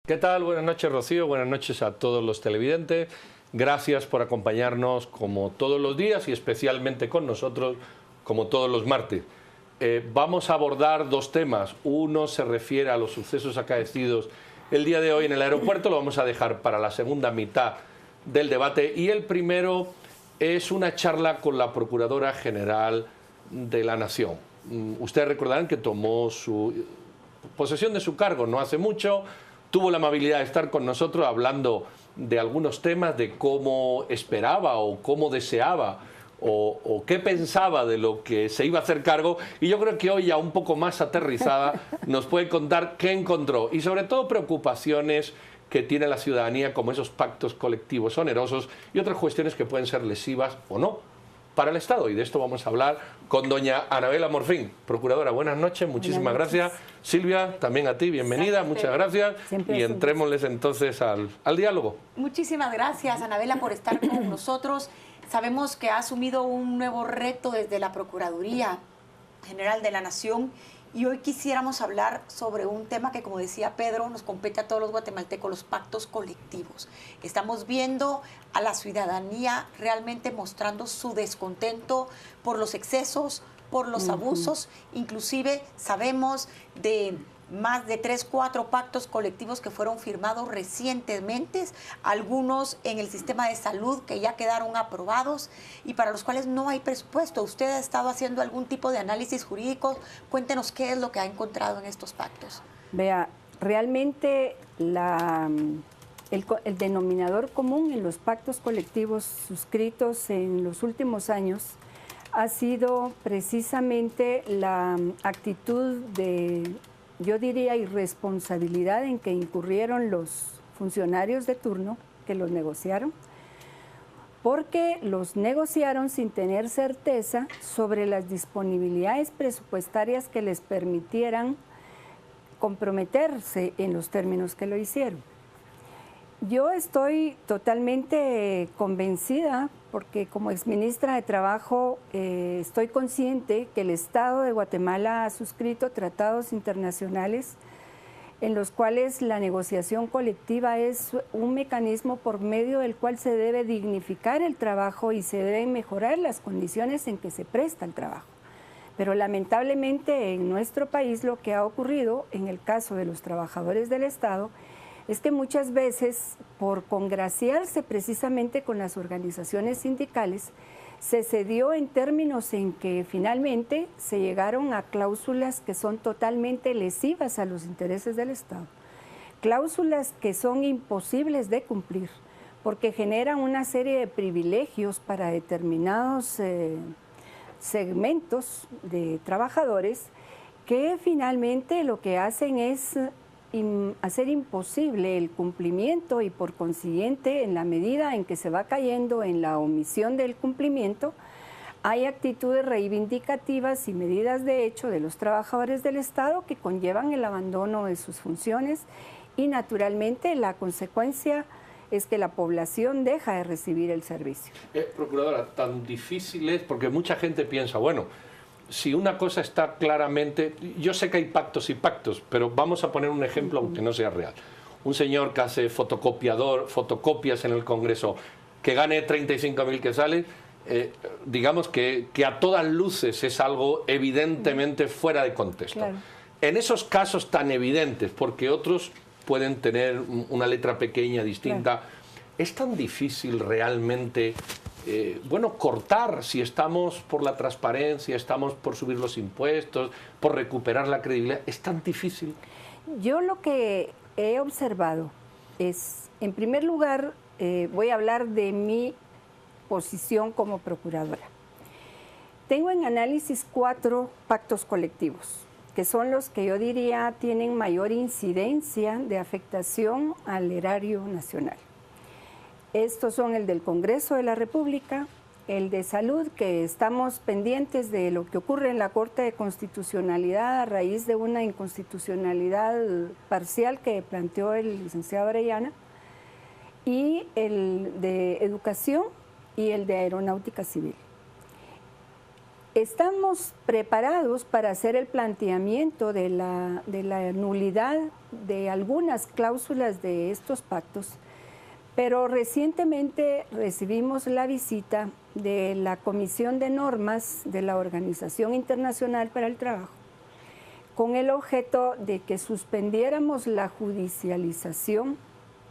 ¿Qué tal? Buenas noches, Rocío. Buenas noches a todos los televidentes. Gracias por acompañarnos como todos los días y especialmente con nosotros como todos los martes. Vamos a abordar dos temas. Uno se refiere a los sucesos acaecidos el día de hoy en el aeropuerto. Lo vamos a dejar para la segunda mitad del debate. Y el primero es una charla con la Procuradora General de la Nación. Ustedes recordarán que tomó posesión de su cargo no hace mucho. Tuvo la amabilidad de estar con nosotros hablando de algunos temas, de cómo esperaba o cómo deseaba o qué pensaba de lo que se iba a hacer cargo. Y yo creo que hoy, ya un poco más aterrizada, nos puede contar qué encontró y sobre todo preocupaciones que tiene la ciudadanía, como esos pactos colectivos onerosos y otras cuestiones que pueden ser lesivas o no para el Estado. Y de esto vamos a hablar con doña Anabela Morfín. Procuradora, buenas noches, muchísimas gracias. Silvia, también a ti, bienvenida, muchas gracias. Y entrémosles entonces al diálogo. Muchísimas gracias, Anabela, por estar con nosotros. Sabemos que ha asumido un nuevo reto desde la Procuraduría General de la Nación y hoy quisiéramos hablar sobre un tema que, como decía Pedro, nos compete a todos los guatemaltecos, los pactos colectivos. Estamos viendo a la ciudadanía realmente mostrando su descontento por los excesos, por los abusos. Inclusive sabemos de más de 3, 4 pactos colectivos que fueron firmados recientemente, algunos en el sistema de salud que ya quedaron aprobados y para los cuales no hay presupuesto. Usted ha estado haciendo algún tipo de análisis jurídico. Cuéntenos qué es lo que ha encontrado en estos pactos. Vea, realmente el denominador común en los pactos colectivos suscritos en los últimos años ha sido precisamente la actitud de, yo diría, irresponsabilidad en que incurrieron los funcionarios de turno que los negociaron, porque los negociaron sin tener certeza sobre las disponibilidades presupuestarias que les permitieran comprometerse en los términos que lo hicieron. Yo estoy totalmente convencida, porque como exministra de Trabajo estoy consciente que el Estado de Guatemala ha suscrito tratados internacionales en los cuales la negociación colectiva es un mecanismo por medio del cual se debe dignificar el trabajo y se deben mejorar las condiciones en que se presta el trabajo. Pero lamentablemente en nuestro país lo que ha ocurrido en el caso de los trabajadores del Estado es que muchas veces, por congraciarse precisamente con las organizaciones sindicales, se cedió en términos en que finalmente se llegaron a cláusulas que son totalmente lesivas a los intereses del Estado. Cláusulas que son imposibles de cumplir, porque generan una serie de privilegios para determinados segmentos de trabajadores que finalmente lo que hacen es hacer imposible el cumplimiento y por consiguiente, en la medida en que se va cayendo en la omisión del cumplimiento, hay actitudes reivindicativas y medidas de hecho de los trabajadores del Estado que conllevan el abandono de sus funciones y naturalmente la consecuencia es que la población deja de recibir el servicio. Procuradora, tan difícil es porque mucha gente piensa, bueno, si una cosa está claramente, yo sé que hay pactos y pactos, pero vamos a poner un ejemplo aunque no sea real. Un señor que hace fotocopias en el Congreso, que gane 35.000 quetzales, digamos que a todas luces es algo evidentemente fuera de contexto. Claro. En esos casos tan evidentes, porque otros pueden tener una letra pequeña, distinta, claro, es tan difícil realmente bueno, cortar, si estamos por la transparencia, estamos por subir los impuestos, por recuperar la credibilidad, es tan difícil. Yo lo que he observado es, en primer lugar, voy a hablar de mi posición como procuradora. Tengo en análisis 4 pactos colectivos, que son los que yo diría tienen mayor incidencia de afectación al erario nacional. Estos son el del Congreso de la República, el de Salud, que estamos pendientes de lo que ocurre en la Corte de Constitucionalidad a raíz de una inconstitucionalidad parcial que planteó el licenciado Orellana, y el de Educación y el de Aeronáutica Civil. estamos preparados para hacer el planteamiento de la nulidad de algunas cláusulas de estos pactos, pero recientemente recibimos la visita de la Comisión de Normas de la Organización Internacional para el Trabajo, con el objeto de que suspendiéramos la judicialización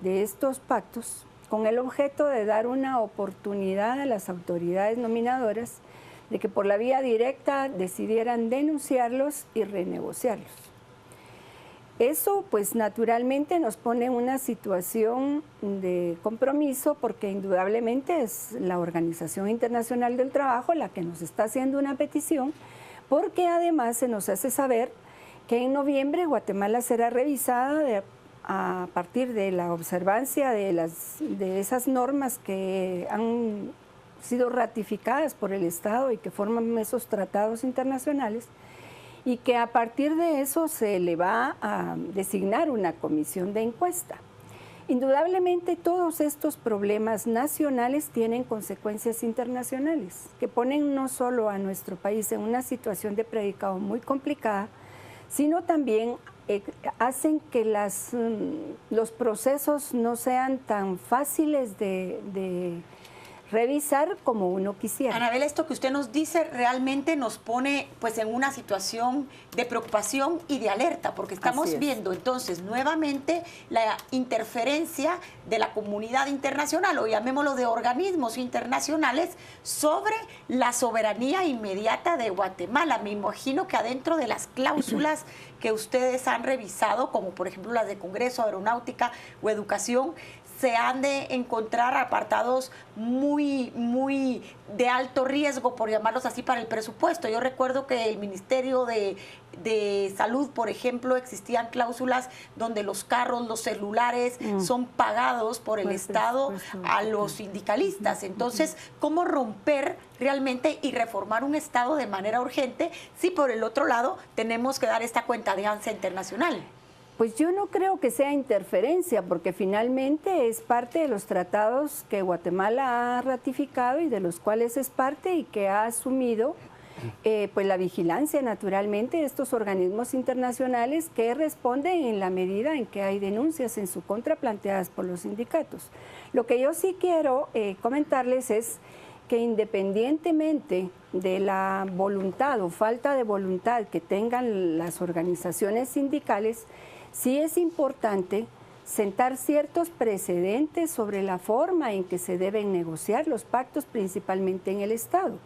de estos pactos, con el objeto de dar una oportunidad a las autoridades nominadoras de que por la vía directa decidieran denunciarlos y renegociarlos. Eso, pues, naturalmente nos pone en una situación de compromiso, porque indudablemente es la Organización Internacional del Trabajo la que nos está haciendo una petición, porque además se nos hace saber que en noviembre Guatemala será revisada a partir de la observancia de esas normas que han sido ratificadas por el Estado y que forman esos tratados internacionales, y que a partir de eso se le va a designar una comisión de encuesta. Indudablemente todos estos problemas nacionales tienen consecuencias internacionales que ponen no solo a nuestro país en una situación de predicado muy complicada, sino también hacen que los procesos no sean tan fáciles de revisar como uno quisiera. Anabela, esto que usted nos dice realmente nos pone, pues, en una situación de preocupación y de alerta, porque estamos viendo entonces nuevamente la interferencia de la comunidad internacional, o llamémoslo de organismos internacionales, sobre la soberanía inmediata de Guatemala. Me imagino que adentro de las cláusulas que ustedes han revisado, como por ejemplo las de Congreso, Aeronáutica o Educación, se han de encontrar apartados muy de alto riesgo, por llamarlos así, para el presupuesto. Yo recuerdo que el Ministerio de Salud, por ejemplo, existían cláusulas donde los carros, los celulares son pagados por el Estado a los sindicalistas. Entonces, ¿cómo romper realmente y reformar un Estado de manera urgente si por el otro lado tenemos que dar esta cuenta de ANSA internacional? Pues yo no creo que sea interferencia, porque finalmente es parte de los tratados que Guatemala ha ratificado y de los cuales es parte, y que ha asumido pues la vigilancia, naturalmente, de estos organismos internacionales, que responden en la medida en que hay denuncias en su contra planteadas por los sindicatos. Lo que yo sí quiero comentarles es que, independientemente de la voluntad o falta de voluntad que tengan las organizaciones sindicales, sí es importante sentar ciertos precedentes sobre la forma en que se deben negociar los pactos, principalmente en el Estado,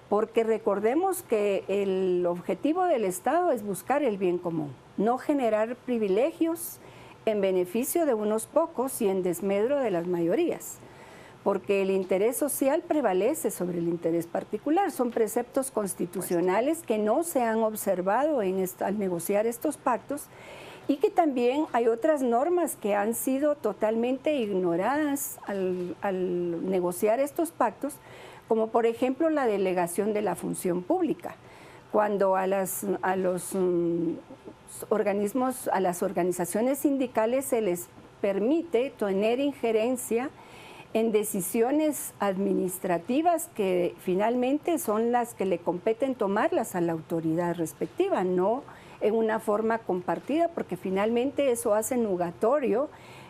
porque recordemos que el objetivo del Estado es buscar el bien común, no generar privilegios en beneficio de unos pocos y en desmedro de las mayorías, porque el interés social prevalece sobre el interés particular. Son preceptos constitucionales que no se han observado al negociar estos pactos, y que también hay otras normas que han sido totalmente ignoradas al negociar estos pactos, como por ejemplo la delegación de la función pública, cuando a las organizaciones sindicales se les permite tener injerencia en decisiones administrativas que finalmente son las que le competen tomarlas a la autoridad respectiva, no en una forma compartida, porque finalmente eso hace nugatorio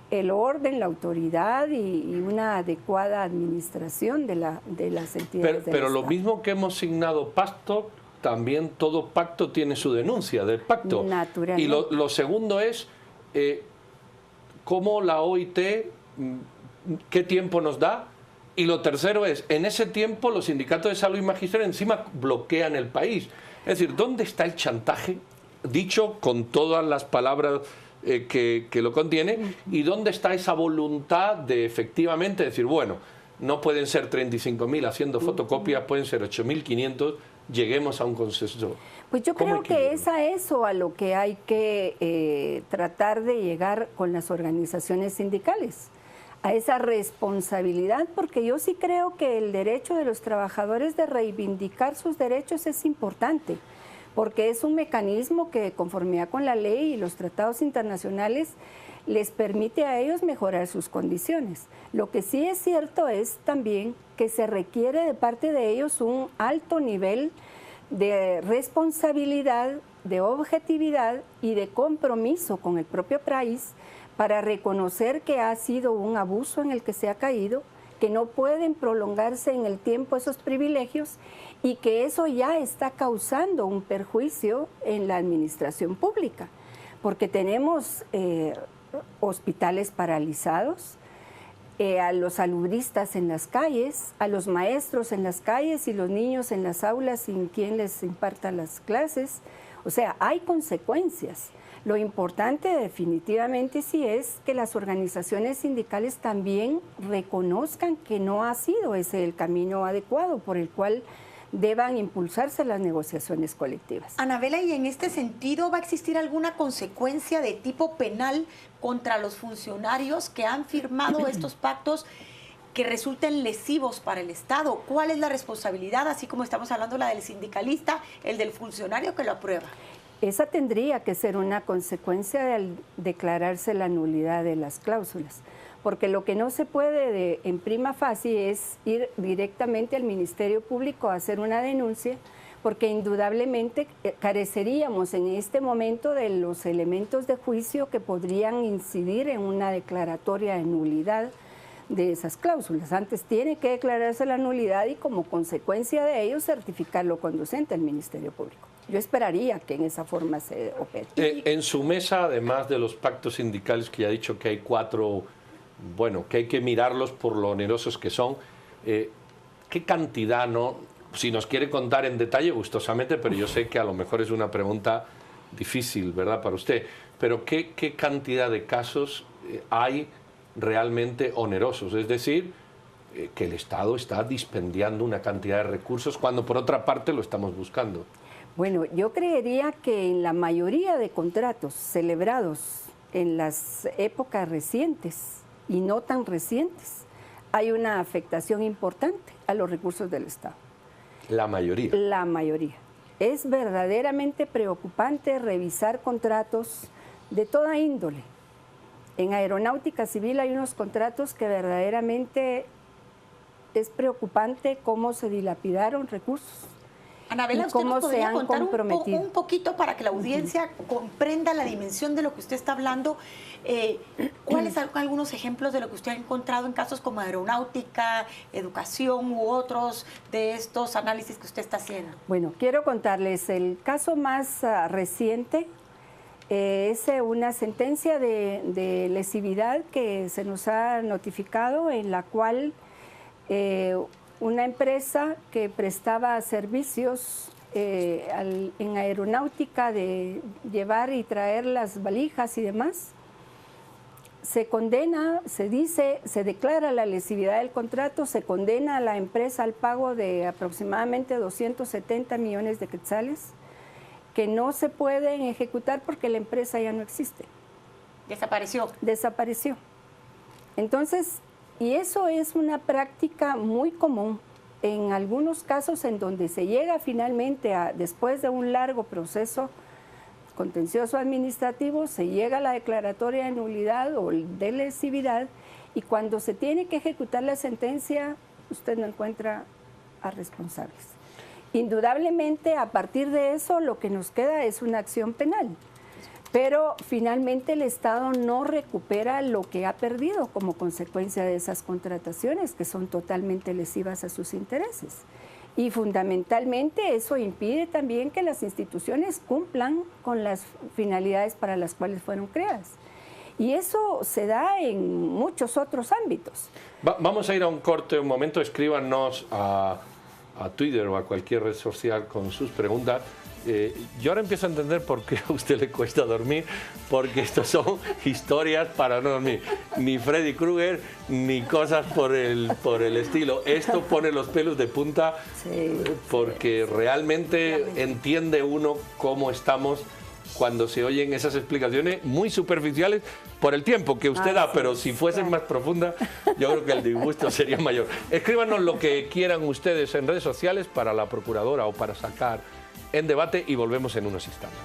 el orden, la autoridad y una adecuada administración de las entidades del pero lo Estado. mismo que hemos signado pacto, también todo pacto tiene su denuncia del pacto. Naturalmente. Y lo segundo es cómo la OIT, qué tiempo nos da. Y lo tercero es, en ese tiempo los sindicatos de salud y magisterio encima bloquean el país. Es decir, ¿dónde está el chantaje? Dicho con todas las palabras que lo contiene, y dónde está esa voluntad de efectivamente decir, bueno, no pueden ser 35.000 haciendo fotocopias, pueden ser 8.500, lleguemos a un consenso. Pues yo creo que es a eso a lo que hay que tratar de llegar con las organizaciones sindicales, a esa responsabilidad, porque yo sí creo que el derecho de los trabajadores de reivindicar sus derechos es importante, porque es un mecanismo que, conformidad con la ley y los tratados internacionales, les permite a ellos mejorar sus condiciones. Lo que sí es cierto es también que se requiere de parte de ellos un alto nivel de responsabilidad, de objetividad y de compromiso con el propio país para reconocer que ha sido un abuso en el que se ha caído, que no pueden prolongarse en el tiempo esos privilegios y que eso ya está causando un perjuicio en la administración pública, porque tenemos hospitales paralizados, a los salubristas en las calles, a los maestros en las calles y los niños en las aulas sin quien les imparta las clases. O sea, hay consecuencias. Lo importante definitivamente sí es que las organizaciones sindicales también reconozcan que no ha sido ese el camino adecuado por el cual deban impulsarse las negociaciones colectivas. Anabela, ¿y en este sentido va a existir alguna consecuencia de tipo penal contra los funcionarios que han firmado estos pactos que resulten lesivos para el Estado? ¿Cuál es la responsabilidad, así como estamos hablando la del sindicalista, el del funcionario que lo aprueba? Esa tendría que ser una consecuencia de declararse la nulidad de las cláusulas, porque lo que no se puede en prima facie es ir directamente al Ministerio Público a hacer una denuncia, porque indudablemente careceríamos en este momento de los elementos de juicio que podrían incidir en una declaratoria de nulidad de esas cláusulas. Antes tiene que declararse la nulidad y como consecuencia de ello certificarlo conducente al Ministerio Público. Yo esperaría que en esa forma se opere. En su mesa, además de los pactos sindicales, que ya ha dicho que hay 4, bueno, que hay que mirarlos por lo onerosos que son, ¿qué cantidad, no? Si nos quiere contar en detalle, gustosamente, pero yo sé que a lo mejor es una pregunta difícil, ¿verdad?, para usted, pero ¿qué cantidad de casos hay realmente onerosos? Es decir, que el Estado está dispendiando una cantidad de recursos cuando por otra parte lo estamos buscando. Bueno, yo creería que en la mayoría de contratos celebrados en las épocas recientes y no tan recientes, hay una afectación importante a los recursos del Estado. La mayoría. La mayoría. Es verdaderamente preocupante revisar contratos de toda índole. En aeronáutica civil hay unos contratos que verdaderamente es preocupante cómo se dilapidaron recursos. Anabela, ¿usted cómo nos podría se han contar comprometido un poquito para que la audiencia comprenda la dimensión de lo que usted está hablando? ¿Cuáles son algunos ejemplos de lo que usted ha encontrado en casos como aeronáutica, educación u otros de estos análisis que usted está haciendo? Bueno, quiero contarles el caso más reciente. Es una sentencia de lesividad que se nos ha notificado, en la cual una empresa que prestaba servicios en aeronáutica de llevar y traer las valijas y demás, se condena, se declara la lesividad del contrato, se condena a la empresa al pago de aproximadamente 270 millones de quetzales, que no se pueden ejecutar porque la empresa ya no existe. Desapareció. Desapareció. Entonces, y eso es una práctica muy común en algunos casos en donde se llega finalmente, después de un largo proceso contencioso administrativo, se llega a la declaratoria de nulidad o de lesividad, y cuando se tiene que ejecutar la sentencia, usted no encuentra a responsables. Indudablemente, a partir de eso, lo que nos queda es una acción penal. Pero finalmente el Estado no recupera lo que ha perdido como consecuencia de esas contrataciones, que son totalmente lesivas a sus intereses. Y fundamentalmente eso impide también que las instituciones cumplan con las finalidades para las cuales fueron creadas. Y eso se da en muchos otros ámbitos. Vamos a ir a un corte un momento. Escríbanos a Twitter o a cualquier red social con sus preguntas. Yo ahora empiezo a entender por qué a usted le cuesta dormir, porque estas son historias para no dormir. Ni Freddy Krueger, ni cosas por el estilo. Esto pone los pelos de punta, porque realmente entiende uno cómo estamos cuando se oyen esas explicaciones muy superficiales por el tiempo que usted da, pero si fuesen más profundas, yo creo que el disgusto sería mayor. Escríbanos lo que quieran ustedes en redes sociales para la Procuradora o para sacar en debate, y volvemos en unos instantes.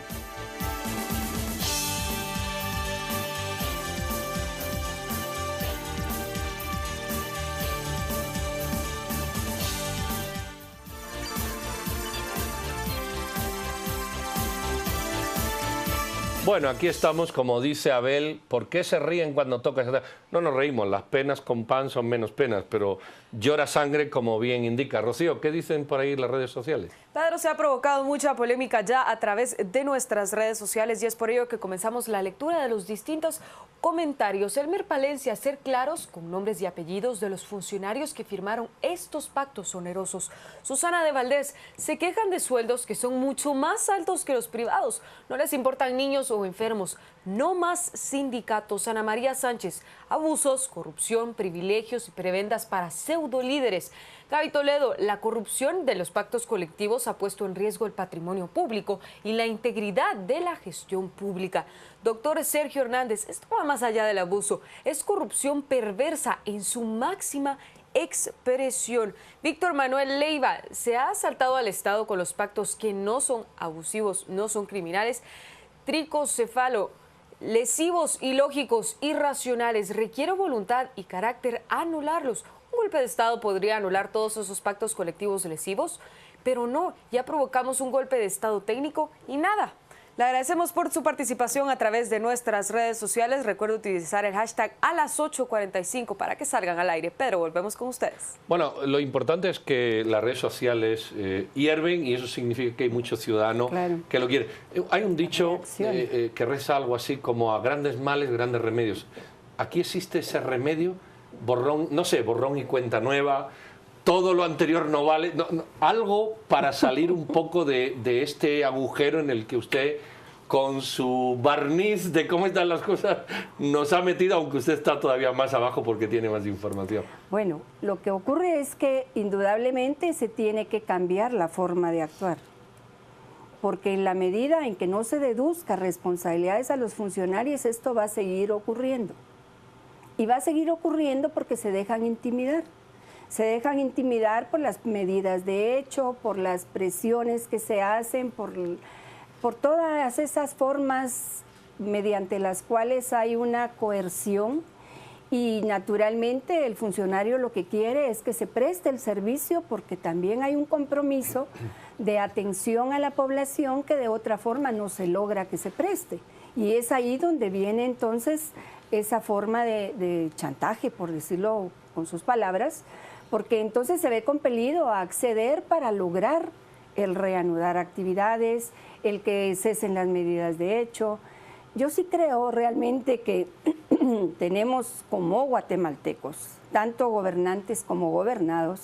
Bueno, aquí estamos, como dice Abel. ¿Por qué se ríen cuando toca esa? No nos reímos, las penas con pan son menos penas, pero llora sangre, como bien indica. Rocío, ¿qué dicen por ahí en las redes sociales? Pedro, se ha provocado mucha polémica ya a través de nuestras redes sociales y es por ello que comenzamos la lectura de los distintos comentarios. Elmer Palencia, ser claros con nombres y apellidos de los funcionarios que firmaron estos pactos onerosos. Susana de Valdés, se quejan de sueldos que son mucho más altos que los privados. No les importan niños o enfermos. No más sindicatos. Ana María Sánchez, abusos, corrupción, privilegios y prebendas para pseudo líderes. Gaby Toledo, la corrupción de los pactos colectivos ha puesto en riesgo el patrimonio público y la integridad de la gestión pública. Doctor Sergio Hernández, esto va más allá del abuso, es corrupción perversa en su máxima expresión. Víctor Manuel Leiva, se ha asaltado al Estado con los pactos que no son abusivos, no son criminales. Tricocefalo, lesivos, ilógicos, irracionales, requiere voluntad y carácter anularlos. Un golpe de Estado podría anular todos esos pactos colectivos lesivos, pero no, ya provocamos un golpe de Estado técnico y nada. Le agradecemos por su participación a través de nuestras redes sociales. Recuerda utilizar el hashtag a las 8:45 para que salgan al aire. Pedro, volvemos con ustedes. Bueno, lo importante es que las redes sociales hierven y eso significa que hay muchos ciudadanos que lo quieren. Hay un dicho que reza algo así como a grandes males, grandes remedios. Aquí existe ese remedio, borrón, no sé, borrón y cuenta nueva. Todo lo anterior no vale, algo para salir un poco de este agujero en el que usted, con su barniz de cómo están las cosas, nos ha metido, aunque usted está todavía más abajo porque tiene más información. Bueno, lo que ocurre es que indudablemente se tiene que cambiar la forma de actuar, porque en la medida en que no se deduzca responsabilidades a los funcionarios, esto va a seguir ocurriendo. Y va a seguir ocurriendo porque se dejan intimidar. Se dejan intimidar por las medidas de hecho, por las presiones que se hacen, por todas esas formas mediante las cuales hay una coerción y naturalmente el funcionario lo que quiere es que se preste el servicio porque también hay un compromiso de atención a la población que de otra forma no se logra que se preste. Y es ahí donde viene entonces esa forma de chantaje, por decirlo con sus palabras, porque entonces se ve compelido a acceder para lograr el reanudar actividades, el que cesen las medidas de hecho. Yo sí creo realmente que tenemos como guatemaltecos, tanto gobernantes como gobernados,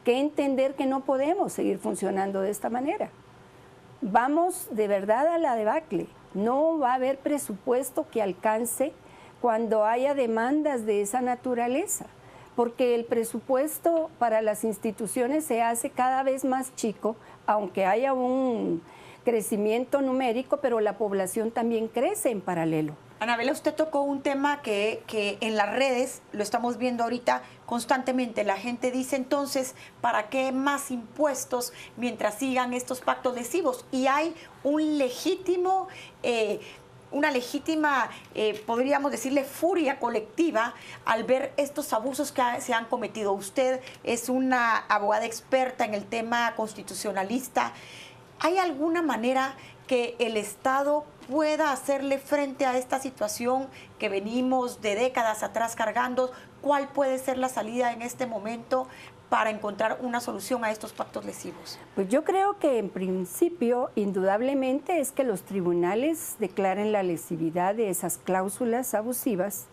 que entender que no podemos seguir funcionando de esta manera. Vamos de verdad a la debacle. No va a haber presupuesto que alcance cuando haya demandas de esa naturaleza, porque el presupuesto para las instituciones se hace cada vez más chico, aunque haya un crecimiento numérico, pero la población también crece en paralelo. Anabela, usted tocó un tema que en las redes, lo estamos viendo ahorita constantemente, la gente dice entonces, ¿para qué más impuestos mientras sigan estos pactos lesivos? Y hay un legítimo... una legítima, podríamos decirle, furia colectiva al ver estos abusos que se han cometido. Usted es una abogada experta en el tema constitucionalista. ¿Hay alguna manera que el Estado pueda hacerle frente a esta situación que venimos de décadas atrás cargando? ¿Cuál puede ser la salida en este momento para encontrar una solución a estos pactos lesivos? Pues yo creo que en principio, indudablemente, es que los tribunales declaren la lesividad de esas cláusulas abusivas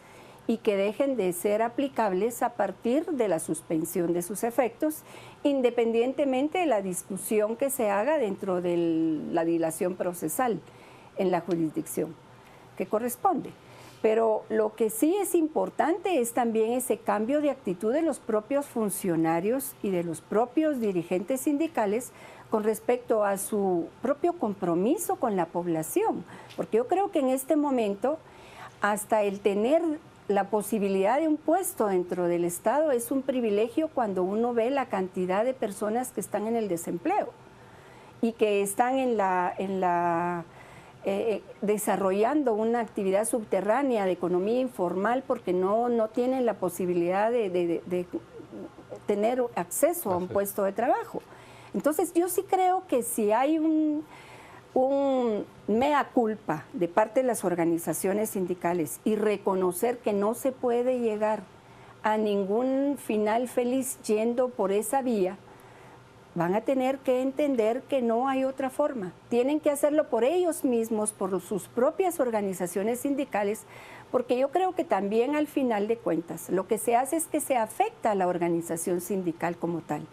y que dejen de ser aplicables a partir de la suspensión de sus efectos, independientemente de la discusión que se haga dentro de la dilación procesal en la jurisdicción que corresponde. Pero lo que sí es importante es también ese cambio de actitud de los propios funcionarios y de los propios dirigentes sindicales con respecto a su propio compromiso con la población. Porque yo creo que en este momento, hasta el tener la posibilidad de un puesto dentro del Estado es un privilegio cuando uno ve la cantidad de personas que están en el desempleo y que están desarrollando una actividad subterránea de economía informal porque no tienen la posibilidad de tener acceso a un puesto de trabajo. Entonces yo sí creo que si hay un mea culpa de parte de las organizaciones sindicales y reconocer que no se puede llegar a ningún final feliz yendo por esa vía, van a tener que entender que no hay otra forma. Tienen que hacerlo por ellos mismos, por sus propias organizaciones sindicales, porque yo creo que también al final de cuentas lo que se hace es que se afecta a la organización sindical como tal.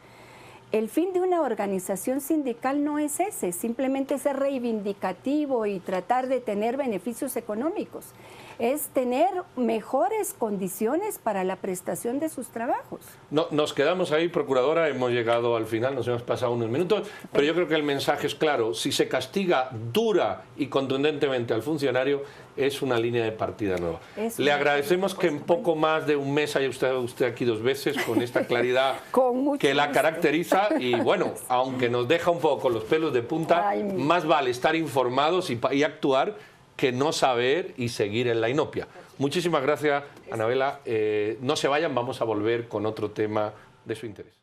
El fin de una organización sindical no es ese, simplemente ser reivindicativo y tratar de tener beneficios económicos. Es tener mejores condiciones para la prestación de sus trabajos. No, nos quedamos ahí, Procuradora, hemos llegado al final, nos hemos pasado unos minutos, pero yo creo que el mensaje es claro. Si se castiga dura y contundentemente al funcionario, es una línea de partida nueva. Le agradecemos que en poco más de un mes haya usted aquí 2 veces, con esta claridad que la caracteriza, y bueno, aunque nos deja un poco con los pelos de punta, más vale estar informados y actuar que no saber y seguir en la inopia. Muchísimas gracias, Anabela. No se vayan, vamos a volver con otro tema de su interés.